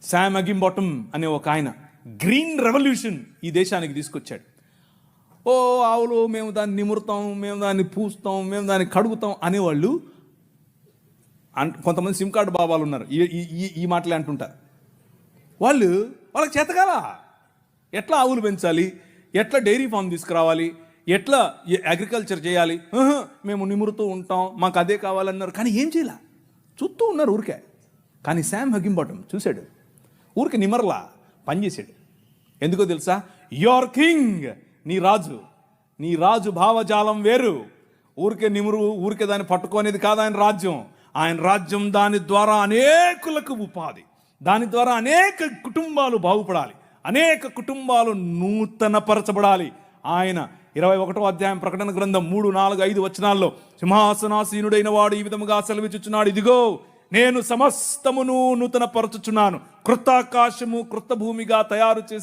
Sam అగింబాటమ్ అనే ఒక ఆయన గ్రీన్ రెవల్యూషన్ ఈ దేశానికి తీసుకొచ్చాడు. ఓ ఆవులు మేము దాన్ని నిమురుతాం, మేము దాన్ని పూస్తాం, మేము దాన్ని కడుగుతాం అనేవాళ్ళు. కొంతమంది సిమ్ కార్డు బాబాలు ఉన్నారు, ఈ మాటలే అంటుంటారు. వాళ్ళకి చేతకాల ఎట్లా ఆవులు పెంచాలి, ఎట్లా డైరీ ఫామ్ తీసుకురావాలి, ఎట్లా అగ్రికల్చర్ చేయాలి. మేము నిమురుతూ ఉంటాం, మాకు అదే కావాలన్నారు. కానీ ఏం చేయాల, చూస్తూ ఉన్నారు ఊరికే. కానీ శామ్ అగింబాటమ్ చూశాడు, ఊరికి నిమరలా పనిచేశాడు. ఎందుకో తెలుసా? యువర్ కింగ్, నీ రాజు భావజాలం వేరు. ఊరికే నిమురు, ఊరికే దాన్ని పట్టుకోనేది కాదు ఆయన రాజ్యం. ఆయన రాజ్యం దాని ద్వారా అనేకులకు ఉపాధి, దాని ద్వారా అనేక కుటుంబాలు బాగుపడాలి, అనేక కుటుంబాలు నూతనపరచబడాలి. ఆయన 21వ అధ్యాయం ప్రకటన గ్రంథం 3, 4, 5 వచనాల్లో సింహాసనాసీనుడైన వాడు ఈ విధముగా సెలవిచ్చుచున్నాడు, ఇదిగో నేను సమస్తమును నూతనపరచుచున్నాను, క్రొత్త ఆకాశము క్రొత్త భూమిగా తయారు చేసి